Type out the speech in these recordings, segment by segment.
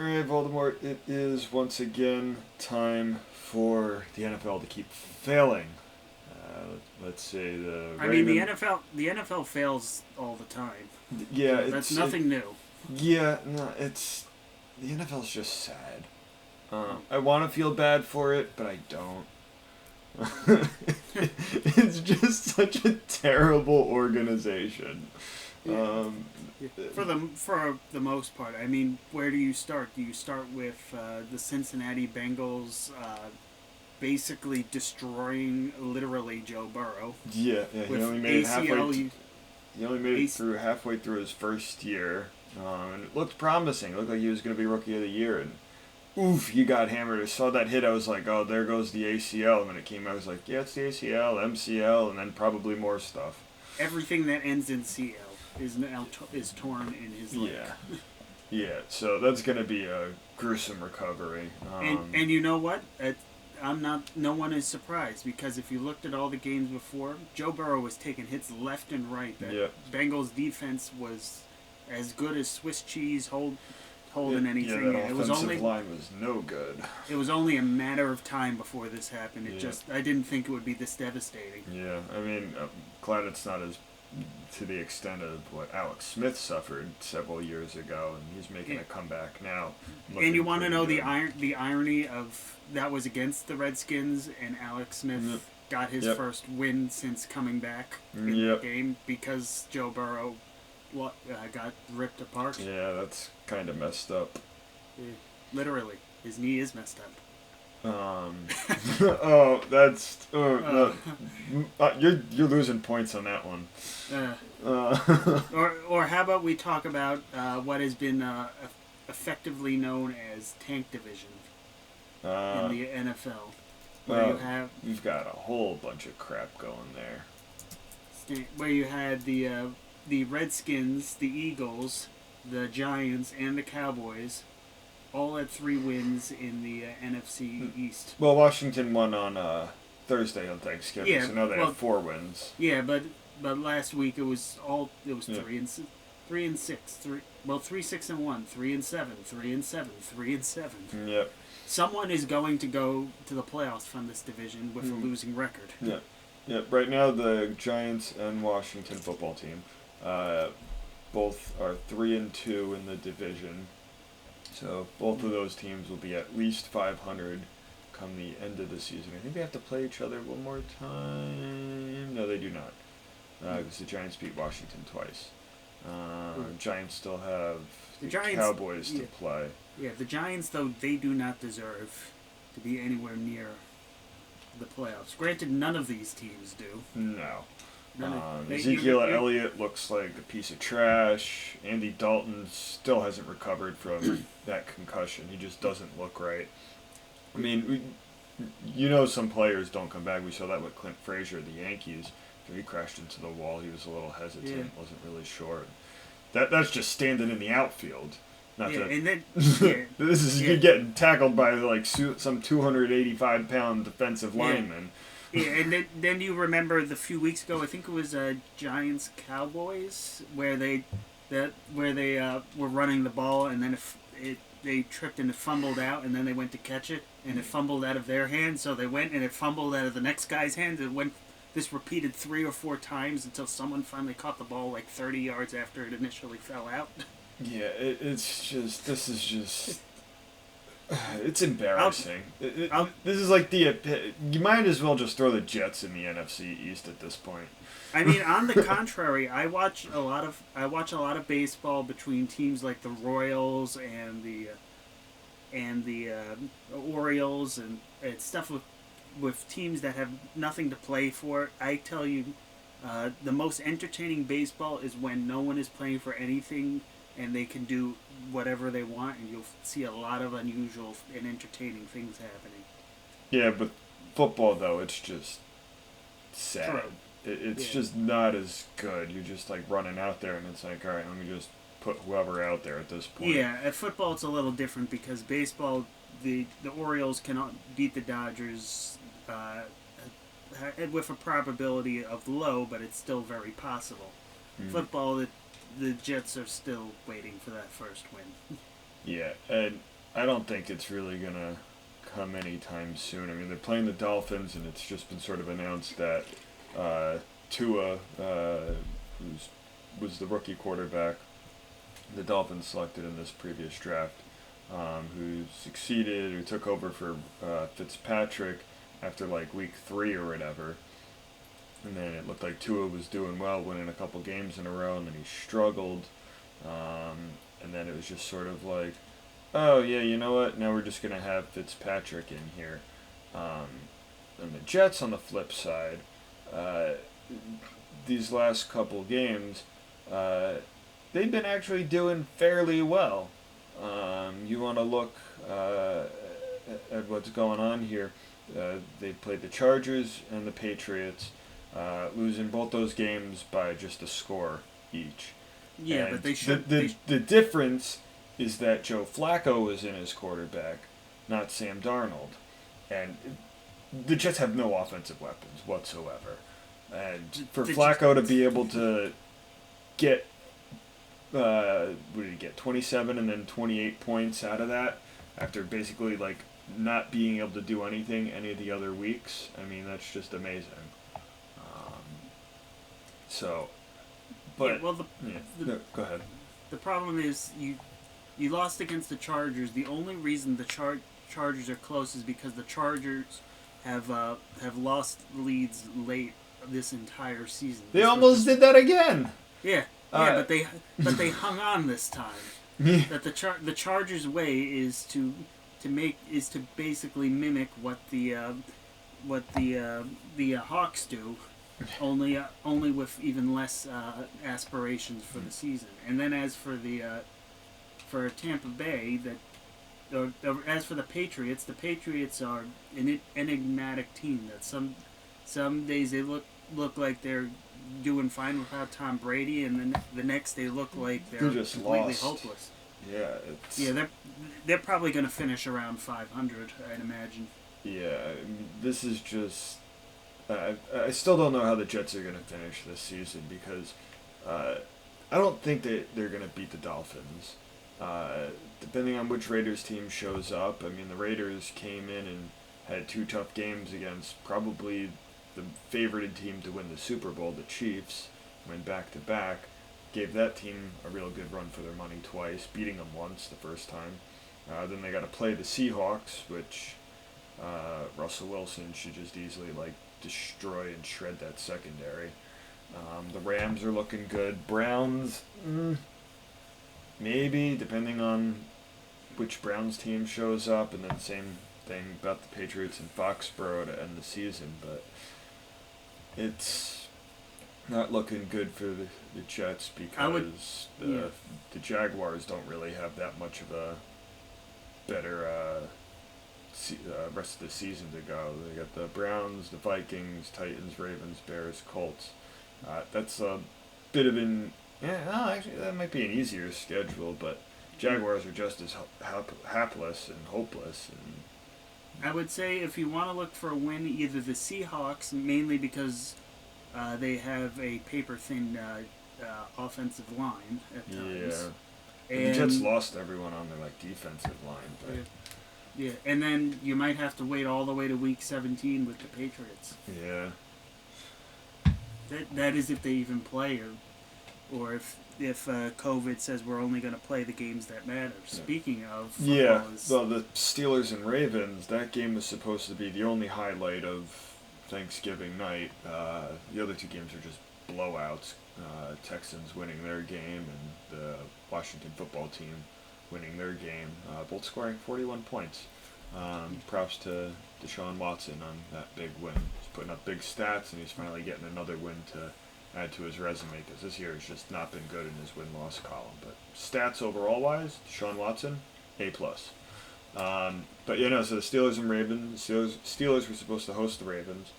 Alright, Voldemort, it is once again time for the NFL to keep failing. Let's say the I mean, Raven. the NFL fails all the time. Yeah, So that's nothing new. yeah, no, it's the NFL's just sad. I want to feel bad for it, but I don't. It's just such a terrible organization. Yeah. Um, For the most part, I mean, where do you start? Do you start with the Cincinnati Bengals basically destroying literally Joe Burrow yeah, he with only made it halfway. ACL? He only made it through halfway through his first year, and it looked promising. It looked like he was going to be Rookie of the Year, and oof, he got hammered. I saw that hit. I was like, oh, there goes the ACL. And then it came out. I was like, yeah, it's the ACL, MCL, and then probably more stuff. Everything that ends in CL is now is torn in his leg. Yeah. So that's going to be a gruesome recovery. And you know what? I'm not. No one is surprised because if you looked at all the games before, Joe Burrow was taking hits left and right. That Bengals defense was as good as Swiss cheese holding anything. Yeah, that offensive line was no good. It was only a matter of time before this happened. I didn't think it would be this devastating. Yeah, I mean, I'm glad it's not as to the extent of what Alex Smith suffered several years ago, and he's making a comeback now. And you want to know the irony of that was against the Redskins, and Alex Smith got his first win since coming back in the game because Joe Burrow got ripped apart. Yeah, that's kind of messed up. Yeah, literally, his knee is messed up. Oh, that's no. You're losing points on that one. Or how about we talk about what has been effectively known as tank division in the NFL, where you've got a whole bunch of crap going there. Where you had the Redskins, the Eagles, the Giants, and the Cowboys. All had 3 wins in the NFC East. Well, Washington won on Thursday on Thanksgiving, so now they have 4 wins. Yeah, but last week it was 3 and 6, 3 6 and 1, 3 and 7, 3 and 7, 3 and 7. Yep. Someone is going to go to the playoffs from this division with a losing record. Yeah. Right now the Giants and Washington football team, both are 3 and 2 in the division. So both of those teams will be at least 500 come the end of the season. I think they have to play each other one more time. No, they do not, because the Giants beat Washington twice. Giants still have the Cowboys to play. Yeah, the Giants, though, they do not deserve to be anywhere near the playoffs. Granted, none of these teams do. No. Ezekiel Elliott looks like a piece of trash. Andy Dalton still hasn't recovered from that concussion. He just doesn't look right. I mean, some players don't come back. We saw that with Clint Frazier, the Yankees. He crashed into the wall. He was a little hesitant, wasn't really sure. That's just standing in the outfield. You're getting tackled by like some 285-pound defensive lineman. Yeah, and then you remember the few weeks ago, I think it was Giants Cowboys, where they were running the ball, and then they tripped and it fumbled out, and then they went to catch it, and it fumbled out of their hands, so they went and it fumbled out of the next guy's hands. It went this repeated 3 or 4 times until someone finally caught the ball like 30 yards after it initially fell out. Yeah, this is just. It's embarrassing. This is like you might as well just throw the Jets in the NFC East at this point. I mean, on the contrary, I watch a lot of baseball between teams like the Royals and the Orioles and stuff with teams that have nothing to play for. I tell you, the most entertaining baseball is when no one is playing for anything and they can do whatever they want, and you'll see a lot of unusual and entertaining things happening. Yeah, but football, though, it's just sad. True. It's just not as good. You're just like running out there, and it's like, all right, let me just put whoever out there at this point. Yeah, at football it's a little different because baseball, the Orioles cannot beat the Dodgers with a probability of low, but it's still very possible. Football, the Jets are still waiting for that first win. Yeah, and I don't think it's really gonna come anytime soon. I mean, they're playing the Dolphins, and it's just been sort of announced that Tua, who's was the rookie quarterback the Dolphins selected in this previous draft, who succeeded, who took over for Fitzpatrick after like week 3 or whatever. And then it looked like Tua was doing well, winning a couple games in a row, and then he struggled. And then it was just sort of like, oh yeah, you know what? Now we're just gonna have Fitzpatrick in here. Um, and the Jets on the flip side, uh, these last couple games, uh, they've been actually doing fairly well. You want to look at what's going on here. They played the Chargers and the Patriots, losing both those games by just a score each. Yeah, And but they should. the difference is that Joe Flacco was in as quarterback, not Sam Darnold. And the Jets have no offensive weapons whatsoever. And for Flacco to be able to get, what did he get, 27 and then 28 points out of that after basically like not being able to do anything any of the other weeks, I mean, that's just amazing. Um, so, but, yeah, well, no, go ahead. the problem is you lost against the Chargers. The only reason the Chargers are close is because the Chargers have lost leads late this entire season. They almost did that again. Yeah, but they hung on this time. Yeah. That the Chargers' way is to basically mimic what the Hawks do, only with even less aspirations for the season. And then as for for Tampa Bay, as for the Patriots are an enigmatic team. That some days they look like they're doing fine without Tom Brady, and then the next they look like they're just completely lost. hopeless. Yeah, They're probably going to finish around 500, I'd imagine. Yeah, I mean, this is just. I still don't know how the Jets are going to finish this season because I don't think that they're going to beat the Dolphins. Depending on which Raiders team shows up, I mean, the Raiders came in and had 2 tough games against probably the favorited team to win the Super Bowl, the Chiefs, went back to back, gave that team a real good run for their money twice, beating them once the first time. Then they got to play the Seahawks, which Russell Wilson should just easily like destroy and shred that secondary. The Rams are looking good. Browns, maybe, depending on which Browns team shows up, and then same thing about the Patriots and Foxborough to end the season, but it's not looking good for the Jets because the Jaguars don't really have that much of a better rest of the season to go. They got the Browns, the Vikings, Titans, Ravens, Bears, Colts. That's a bit of an actually that might be an easier schedule, but Jaguars are just as hapless and hopeless. And I would say if you want to look for a win, either the Seahawks, mainly because they have a paper-thin offensive line at times. Yeah. And the Jets lost everyone on their defensive line. But yeah, and then you might have to wait all the way to week 17 with the Patriots. Yeah. That is if they even play, or if COVID says we're only going to play the games that matter. Speaking of football, yeah, well, the Steelers and Ravens, that game was supposed to be the only highlight of Thanksgiving night. The other 2 games are just blowouts. Texans winning their game and the Washington football team winning their game, both scoring 41 points. Props to Deshaun Watson on that big win. He's putting up big stats, and he's finally getting another win to add to his resume, because this year has just not been good in his win-loss column. But stats overall-wise, Deshaun Watson, A+. But so the Steelers and Ravens, Steelers were supposed to host the Ravens,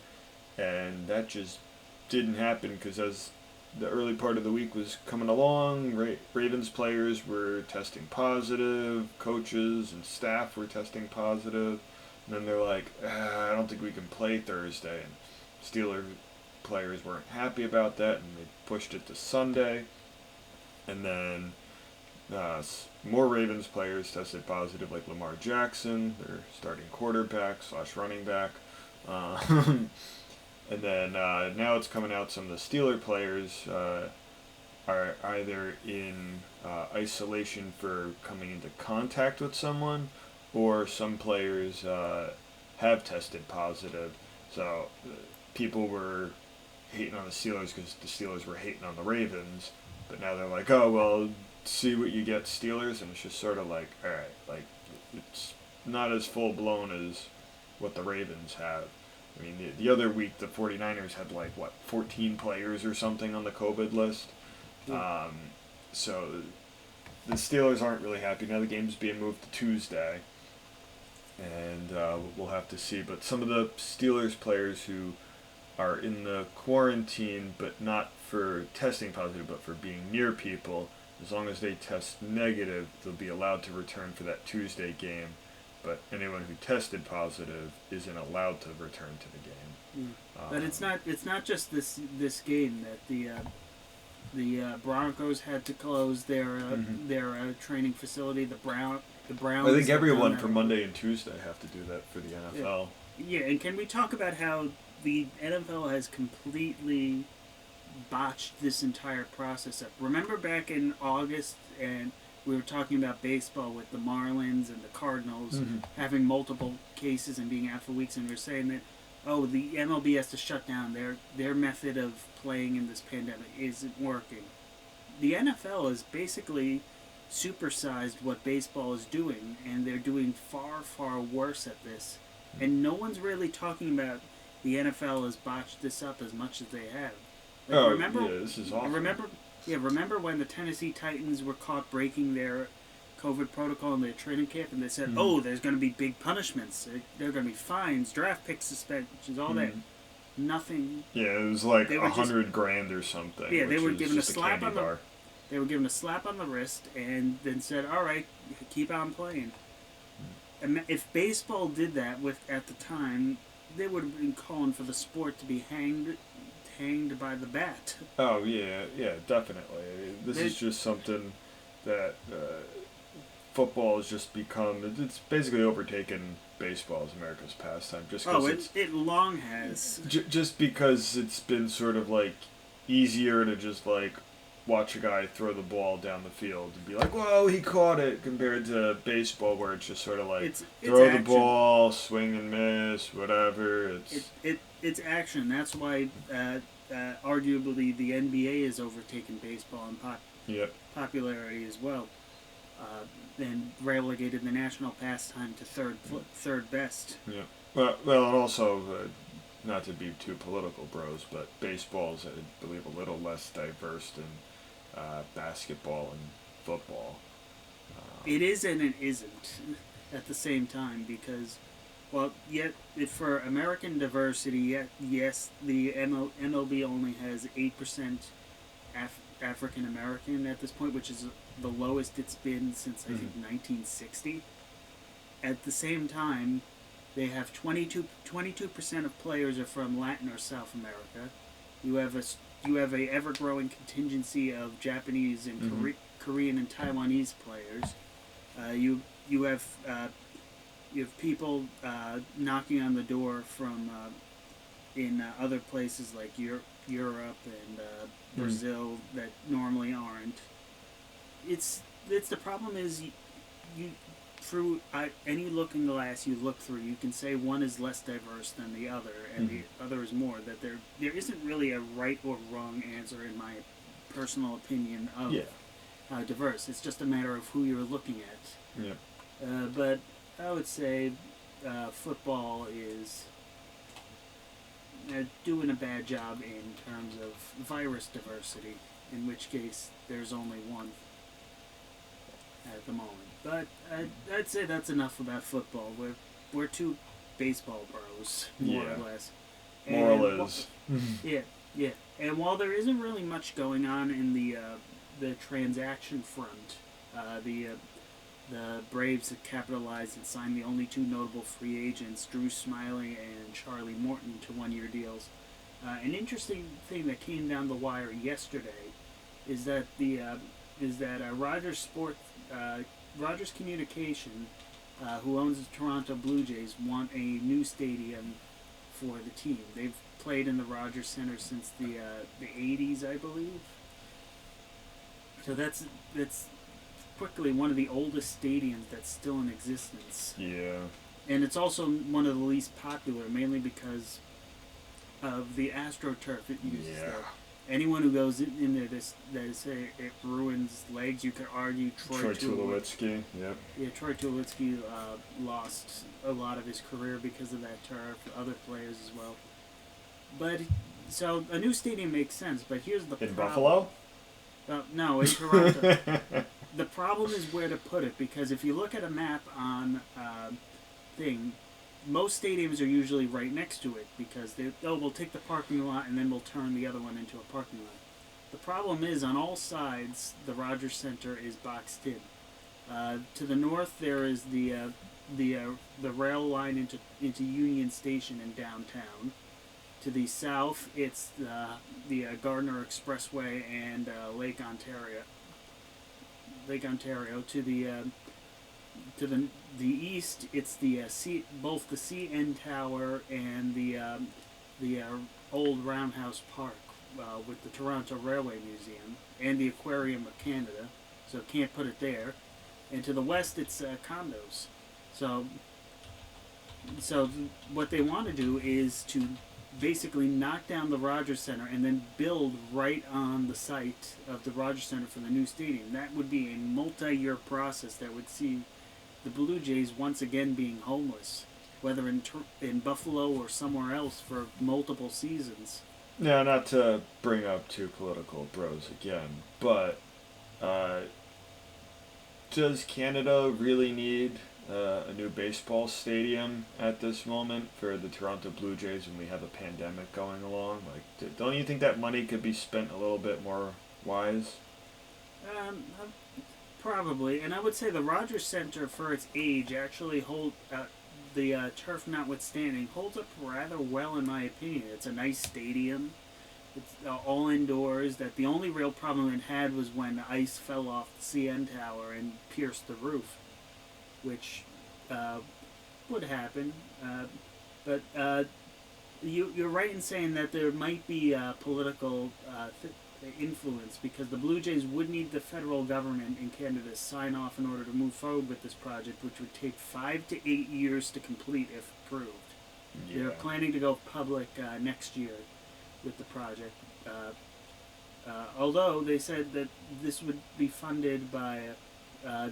and that just didn't happen because as the early part of the week was coming along, Ravens players were testing positive, coaches and staff were testing positive, and then they're like, I don't think we can play Thursday, and Steelers players weren't happy about that, and they pushed it to Sunday, and then more Ravens players tested positive, like Lamar Jackson, their starting quarterback / running back. Uh, and then now it's coming out some of the Steeler players are either in isolation for coming into contact with someone, or some players have tested positive. So people were hating on the Steelers because the Steelers were hating on the Ravens, but now they're like, oh well, see what you get, Steelers, and it's just sort of like, all right, like it's not as full blown as what the Ravens have. I mean, the other week the 49ers had like 14 players or something on the COVID list. So the Steelers aren't really happy. Now the game's being moved to Tuesday, and we'll have to see. But some of the Steelers players who are in the quarantine, but not for testing positive, but for being near people, as long as they test negative, they'll be allowed to return for that Tuesday game. But anyone who tested positive isn't allowed to return to the game. But it's not just this game that the Broncos had to close their training facility. The Browns. I think everyone for Monday and Tuesday have to do that for the NFL. Yeah, and can we talk about how the NFL has completely botched this entire process up? Remember back in August, and we were talking about baseball with the Marlins and the Cardinals having multiple cases and being out for weeks, and we were saying that, oh, the MLB has to shut down. Their method of playing in this pandemic isn't working. The NFL has basically supersized what baseball is doing, and they're doing far, far worse at this. And no one's really talking about the NFL has botched this up as much as they have. Like, this is awful. Remember when the Tennessee Titans were caught breaking their COVID protocol in their training camp, and they said, oh, there's going to be big punishments. There are going to be fines, draft pick suspensions, all that. Nothing. Yeah, it was like $100,000 or something. Yeah, they were given a slap on the. They were given a slap on the wrist, and then said, all right, keep on playing. And if baseball did that at the time, they would have been calling for the sport to be hanged by the bat. Oh yeah, definitely. This is just something that football has just become. It's basically overtaken baseball as America's pastime. Just it long has. Just because it's been sort of like easier to just like watch a guy throw the ball down the field and be like, whoa, he caught it, compared to baseball where it's just sort of like throw the ball, swing and miss, whatever. It's action. That's why arguably the NBA has overtaken baseball in popularity as well, and relegated the national pastime to third best. Yeah. Well, and also, not to be too political, bros, but baseball's, I believe, a little less diverse than basketball and football. It is and it isn't at the same time, because, well, yet for American diversity, yes, the MLB only has 8% African American at this point, which is the lowest it's been since I think 1960. At the same time, they have 22% of players are from Latin or South America. You have a ever-growing contingency of Japanese and Korean and Taiwanese players. You have people knocking on the door from in other places like Europe and Brazil that normally aren't. It's the problem is you through any looking glass you look through, you can say one is less diverse than the other, and the other is more. That there isn't really a right or wrong answer, in my personal opinion, of how diverse. It's just a matter of who you're looking at. Yeah. But I would say football is doing a bad job in terms of virus diversity, in which case there's only one at the moment. But I'd say that's enough about football. We're two baseball bros, more or less. Moral is. Yeah. And while there isn't really much going on in the transaction front, the Braves have capitalized and signed the only two notable free agents, Drew Smyly and Charlie Morton, to one-year deals. An interesting thing that came down the wire yesterday is that the is that Rogers Communication, who owns the Toronto Blue Jays, want a new stadium for the team. They've played in the Rogers Center since the 80s, I believe. So that's quickly one of the oldest stadiums that's still in existence. Yeah. And it's also one of the least popular, mainly because of the AstroTurf it uses. Yeah. Anyone who goes in there, they say it ruins legs. You could argue Troy Tulowitzki. Yep. Yeah, Troy Tulowitzki lost a lot of his career because of that turf. Other players as well. But so a new stadium makes sense. But here's the In problem. Buffalo? No, in Toronto. The problem is where to put it, because if you look at a map on thing, most stadiums are usually right next to it, because we'll take the parking lot and then we'll turn the other one into a parking lot. The problem is, on all sides, the Rogers Center is boxed in. To the north, there is the rail line into Union Station in downtown. To the south, it's the Gardner Expressway and Lake Ontario. To the east, it's both the CN Tower and the old Roundhouse Park with the Toronto Railway Museum and the Aquarium of Canada. So can't put it there. And to the west, it's condos. So what they want to do is to basically knock down the Rogers Center and then build right on the site of the Rogers Center for the new stadium. That would be a multi-year process that would see the Blue Jays once again being homeless, whether in Buffalo or somewhere else, for multiple seasons. Now, not to bring up two political bros again, but does Canada really need a new baseball stadium at this moment for the Toronto Blue Jays when we have a pandemic going along? Like, don't you think that money could be spent a little bit more wise? Probably, and I would say the Rogers Center, for its age, actually the turf notwithstanding, holds up rather well in my opinion. It's a nice stadium. It's all indoors. That the only real problem it had was when the ice fell off the CN Tower and pierced the roof, which would happen. But you're right in saying that there might be political influence, because the Blue Jays would need the federal government in Canada to sign off in order to move forward with this project, which would take 5 to 8 years to complete if approved. Yeah. They're planning to go public next year with the project. Although they said that this would be funded by a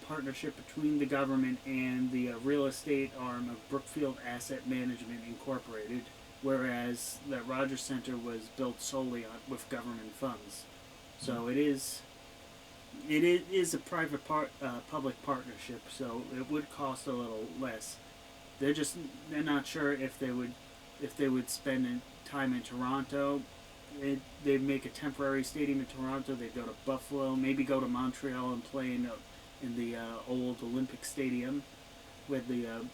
partnership between the government and the real estate arm of Brookfield Asset Management Incorporated, whereas that Rogers Center was built solely with government funds. So it is a private public partnership, so it would cost a little less. They're not sure if they would spend time in Toronto. They'd make a temporary stadium in Toronto. They'd go to Buffalo, maybe go to Montreal and play in the old Olympic Stadium, where the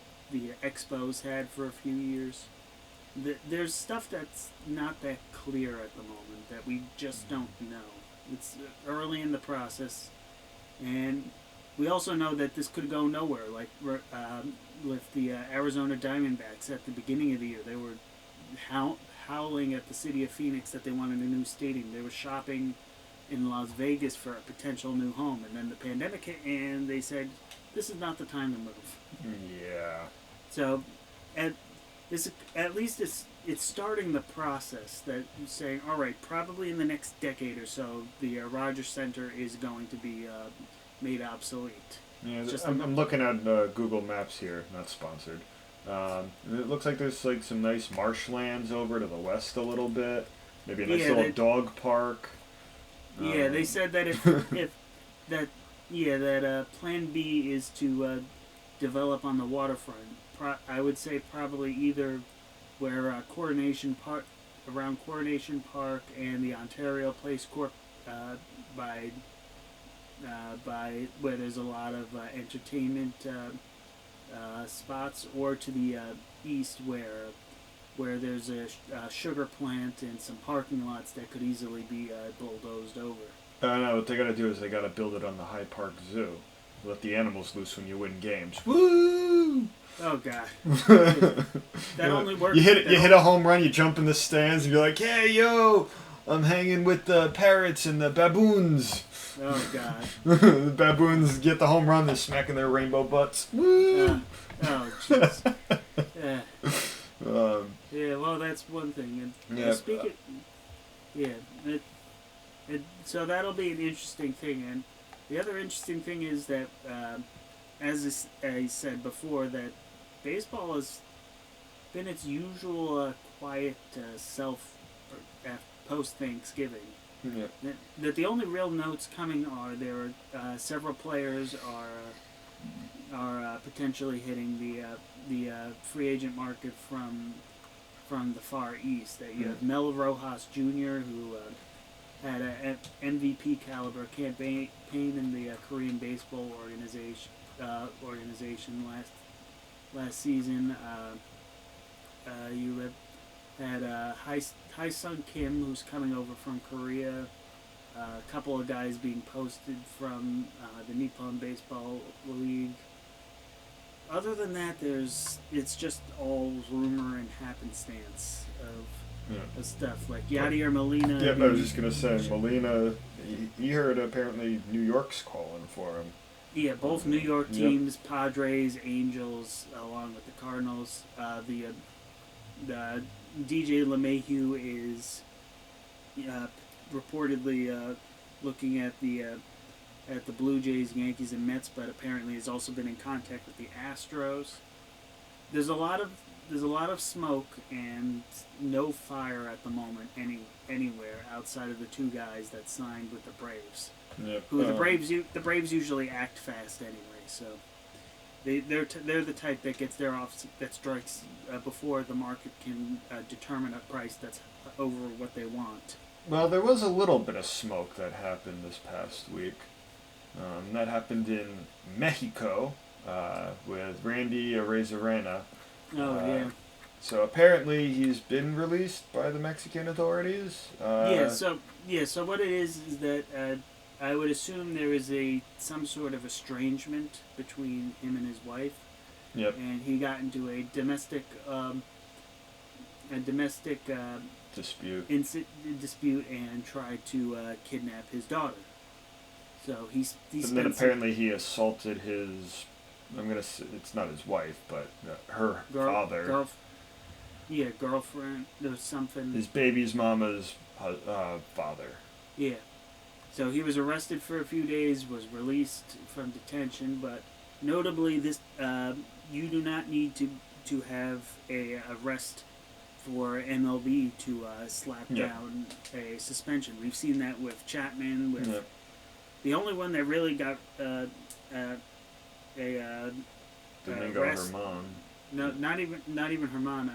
Expos had for a few years. There's stuff that's not that clear at the moment, that we just don't know. It's early in the process, and we also know that this could go nowhere. Like with the Arizona Diamondbacks at the beginning of the year, they were howling at the city of Phoenix that they wanted a new stadium. They were shopping in Las Vegas for a potential new home, and then the pandemic hit, and they said, this is not the time to move. Yeah. So at least it's starting the process that you're saying, all right, probably in the next decade or so, the Rogers Center is going to be made obsolete. Yeah, I'm looking at Google Maps here, not sponsored. It looks like there's like some nice marshlands over to the west a little bit. Maybe a nice little dog park. Yeah, they said that that Plan B is to develop on the waterfront. I would say probably either where Coronation Park, around Coronation Park and the Ontario Place Corp, by where there's a lot of entertainment spots, or to the east where there's a sugar plant and some parking lots that could easily be bulldozed over. No, what they gotta do is they gotta build it on the Hyde Park Zoo. Let the animals loose when you win games. Woo! Oh God, that only works. You hit a home run. You jump in the stands and you're like, "Hey, yo, I'm hanging with the parrots and the baboons." Oh God. The baboons get the home run. They're smacking their rainbow butts. Woo! Oh jeez. Yeah. Yeah, well, that's one thing. And yeah. So that'll be an interesting thing. And the other interesting thing is that, as I said before, that baseball has been its usual quiet self post Thanksgiving. Yeah. That the only real notes coming are there are several players are potentially hitting the free agent market from the Far East. That you have Mel Rojas Jr., who had an MVP caliber campaign in the Korean baseball organization last season. You had Hae-sung Kim, who's coming over from Korea. A couple of guys being posted from the Nippon Baseball League. Other than that, it's just all rumor and happenstance of stuff like Yadier Molina. Yep, I was just gonna say Molina. He heard apparently New York's calling for him. Yeah, both New York teams, Padres, Angels, along with the Cardinals. The DJ LeMahieu is reportedly looking at the Blue Jays, Yankees, and Mets, but apparently has also been in contact with the Astros. There's a lot of smoke and no fire at the moment anywhere outside of the two guys that signed with the Braves. Yep. Who the Braves usually act fast anyway, so they're the type that gets that strikes before the market can determine a price that's over what they want. Well, there was a little bit of smoke that happened this past week. That happened in Mexico with Randy Arozarena. Oh yeah. So apparently he's been released by the Mexican authorities. So what it is that I would assume there is some sort of estrangement between him and his wife. Yep. And he got into a domestic dispute and tried to kidnap his daughter. So he's and then apparently he assaulted his. I'm gonna say it's not his wife, but her father. Girlfriend. There's something. His baby's mama's father. Yeah. So he was arrested for a few days, was released from detention, but notably, this you do not need to have a arrest for MLB to slap down a suspension. We've seen that with Chapman. With the only one that really got Domingo arrest. Herman. No, not even Herman.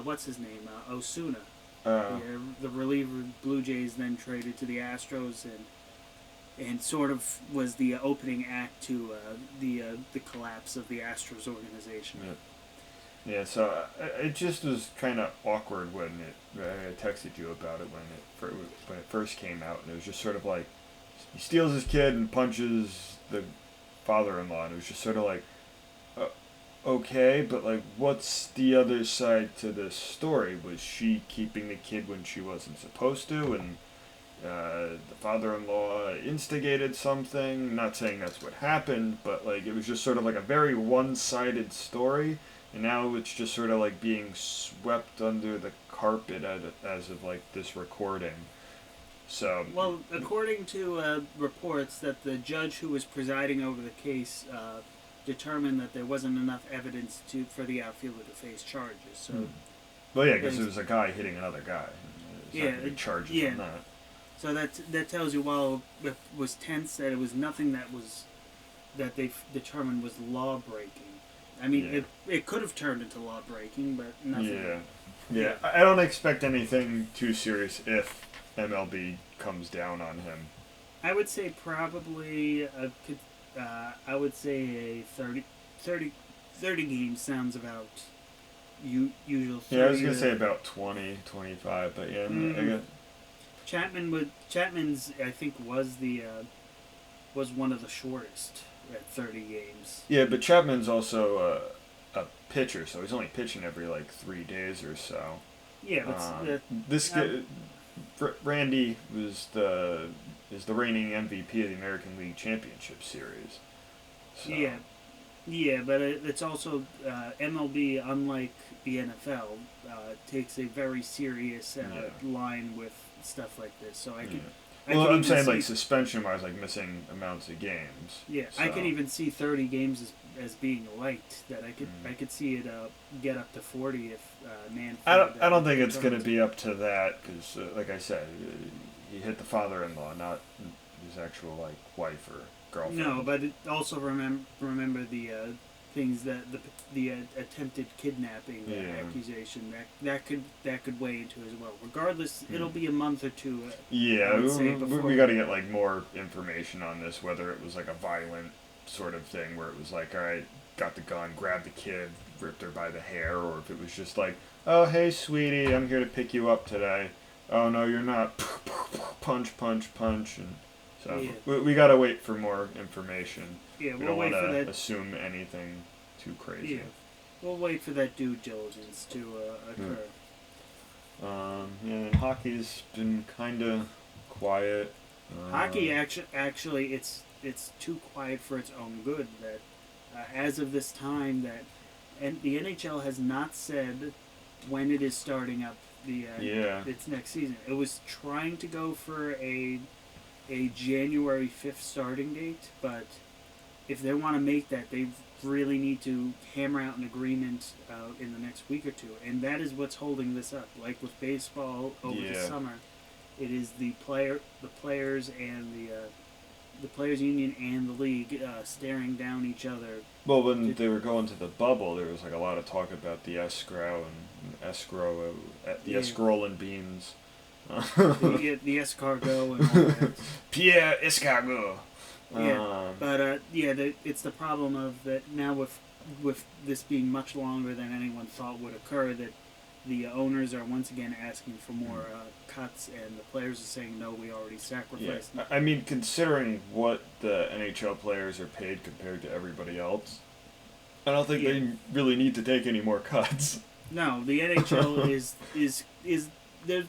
What's his name? Osuna. The reliever Blue Jays then traded to the Astros and sort of was the opening act to the collapse of the Astros organization. Yeah, so it just was kind of awkward when I texted you about it when it first came out, and it was just sort of like he steals his kid and punches the father-in-law, and it was just sort of like okay, but like what's the other side to this story? Was she keeping the kid when she wasn't supposed to, and the father-in-law instigated something? Not saying that's what happened, but like it was just sort of like a very one-sided story, and now it's just sort of like being swept under the carpet as of like this recording. So well, according to reports that the judge who was presiding over the case determined that there wasn't enough evidence for the outfielder to face charges. So, well, yeah, because it was a guy hitting another guy. There's not gonna be charges on that. So that tells you, while it was tense, that it was nothing that they determined was law breaking. I mean, it could have turned into law breaking, but nothing. Yeah. I don't expect anything too serious if MLB comes down on him. I would say probably I would say a 30 games sounds about usual. 30 Yeah, I was going to say about 20, 25, but yeah. Chapman's I think was one of the shortest at 30 games. Yeah, but Chapman's also a pitcher, so he's only pitching every like 3 days or so. Yeah, but This Randy is the reigning MVP of the American League Championship Series. So. yeah, but it's also MLB, unlike the NFL, takes a very serious line with stuff like this. So I could. Well, I'm saying like suspension-wise, like missing amounts of games. Yeah, so. I could even see 30 games as being light. That I could see it get up to 40 if Manfred. I don't think it's going to be up to that because, like I said, he hit the father-in-law, not his actual like wife or girlfriend. No, but also remember the things that the attempted kidnapping accusation that could weigh into as well. Regardless, it'll be a month or two. Yeah, we got to get like more information on this. Whether it was like a violent sort of thing where it was like, all right, got the gun, grabbed the kid, ripped her by the hair, or if it was just like, oh hey sweetie, I'm here to pick you up today. Oh no, you're not. Punch, punch, punch, and so we got to wait for more information. Yeah, we don't want to assume anything too crazy. Yeah, we'll wait for that due diligence to occur. And hockey's been kind of quiet. Hockey actually, it's too quiet for its own good. That as of this time, and the NHL has not said when it is starting up its next season. It was trying to go for a January 5th starting date, but if they want to make that, they really need to hammer out an agreement in the next week or two, and that is what's holding this up. Like with baseball over the summer, it is the players and the players union and the league staring down each other. Well, when they were going to the bubble, there was like a lot of talk about the escrow and beans. The escargot and all that. Pierre Escargot. Yeah, but it's the problem of that now with this being much longer than anyone thought would occur, that the owners are once again asking for more cuts, and the players are saying no, we already sacrificed. Yeah. I mean, considering what the NHL players are paid compared to everybody else, I don't think they really need to take any more cuts. No, the NHL is there.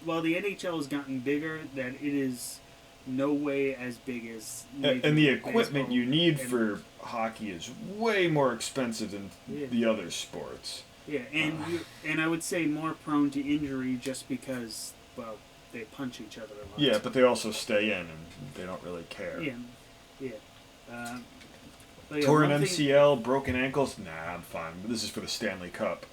While the NHL has gotten bigger, that it is no way as big as and the equipment you need for hockey is way more expensive than the other sports. Yeah, and I would say more prone to injury just because, well, they punch each other a lot. Yeah, but they also stay in and they don't really care. Yeah. Torn MCL, broken ankles. Nah, I'm fine. This is for the Stanley Cup.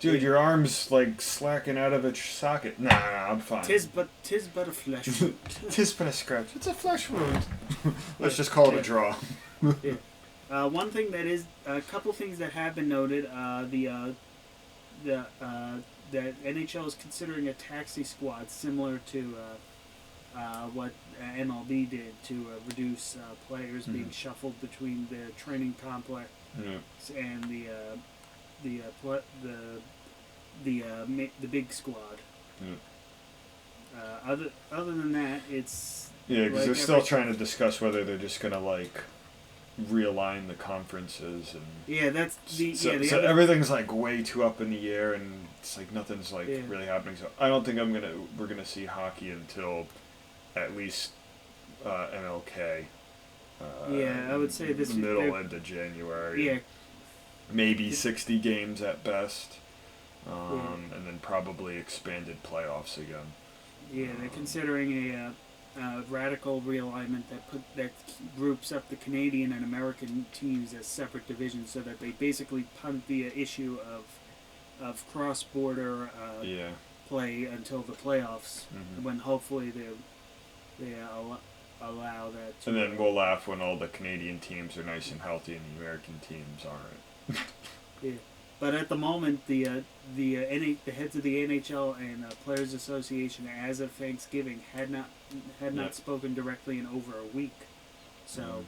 Dude, your arm's like slacking out of its socket. Nah, I'm fine. Tis but a flesh wound. Tis but a scratch. It's a flesh wound. Let's just call it a draw. One thing that is a couple things that have been noted. That NHL is considering a taxi squad similar to what MLB did to reduce players being shuffled between the training complex and the big squad. Other than that, it's because they're still trying to discuss whether they're just gonna like realign the conferences and that's so everything's like way too up in the air, and it's like nothing's like really happening. So I don't think we're gonna see hockey until at least MLK. I would say this middle into January. Yeah, maybe 60 games at best. And then probably expanded playoffs again. Yeah, they're considering a radical realignment that groups up the Canadian and American teams as separate divisions, so that they basically punt the issue of cross-border play until the playoffs, when hopefully they allow that. And then we'll laugh when all the Canadian teams are nice and healthy and the American teams aren't. Yeah. But at the moment, the heads of the NHL and Players Association, as of Thanksgiving, had not spoken directly in over a week. So,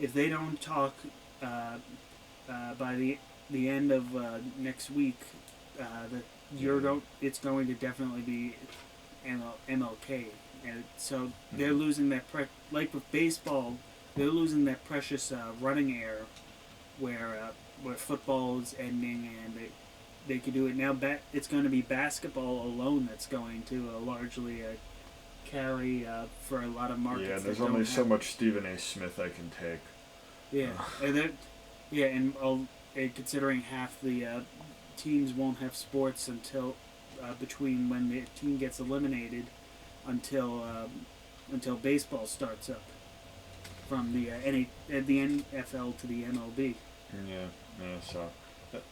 if they don't talk by the end of next week, it's going to definitely be MLK, and so they're losing that like with baseball, they're losing that precious running air, where football is ending and they could do it now. It's going to be basketball alone that's going to largely carry for a lot of markets. Yeah, there's only so much Stephen A. Smith I can take. Yeah, and considering half the teams won't have sports until between when the team gets eliminated until baseball starts up from the NFL to the MLB. Yeah. So,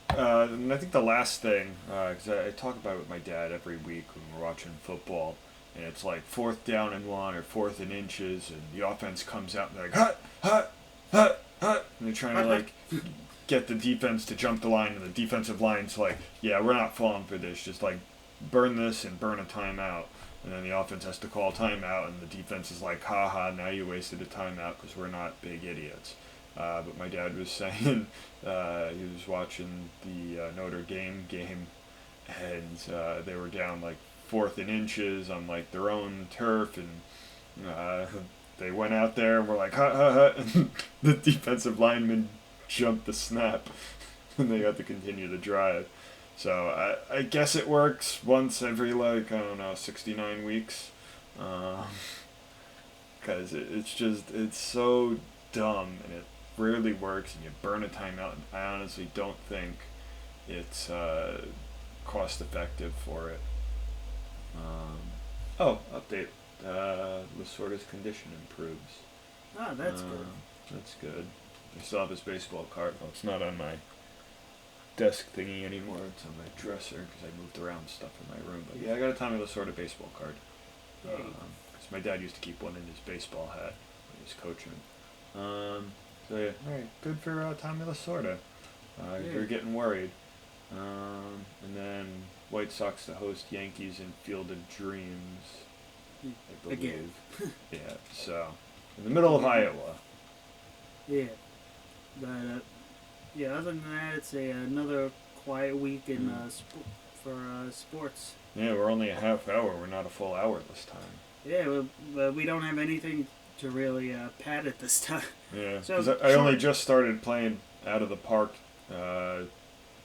and I think the last thing, because I talk about it with my dad every week when we're watching football, and it's like 4th down and 1 or 4th and inches, and the offense comes out and they're like, hut, hut, hut, hut, and they're trying to like get the defense to jump the line, and the defensive line's like, yeah, we're not falling for this, just like burn this and burn a timeout. And then the offense has to call timeout, and the defense is like, haha, now you wasted a timeout because we're not big idiots. But my dad was saying he was watching the Notre Dame game, and they were down like 4th and inches on like their own turf, and they went out there and were like, hut, hut, hut, and the defensive lineman jumped the snap, and they got to continue the drive. So I guess it works once every, like, I don't know, 69 weeks. Because it's so dumb, and it rarely works, and you burn a timeout, and I honestly don't think it's cost effective for it. Update. Lasorda's condition improves. Oh, that's good. That's good. I still have his baseball card. Well, it's not on my desk thingy anymore. It's on my dresser because I moved around stuff in my room. But yeah, I got a Tommy Lasorda baseball card. Because my dad used to keep one in his baseball hat when he was coaching. So yeah, all right, good for Tommy Lasorda. If you're getting worried. And then White Sox to host Yankees in Field of Dreams, I believe. Again. Yeah, so in the middle of Iowa. Yeah, but other than that, it's another quiet week in for sports. Yeah, we're only a half hour. We're not a full hour this time. Yeah, but we don't have anything to really pad it this time. Yeah, so because I only just started playing Out of the Park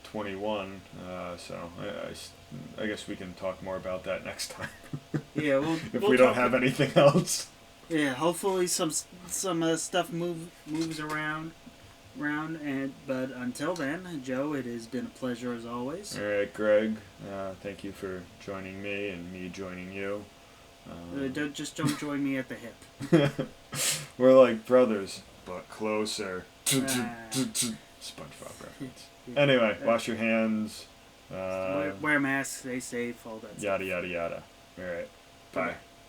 21, so I guess we can talk more about that next time. Yeah, if we don't have anything else. Yeah, hopefully some stuff moves around, but until then, Joe, it has been a pleasure as always. All right, Greg, thank you for joining me and me joining you. Don't join me at the hip. We're like brothers, but closer. SpongeBob reference. Anyway, wash your hands. Wear masks, stay safe, all that stuff. Yada, yada, yada. All right. Bye.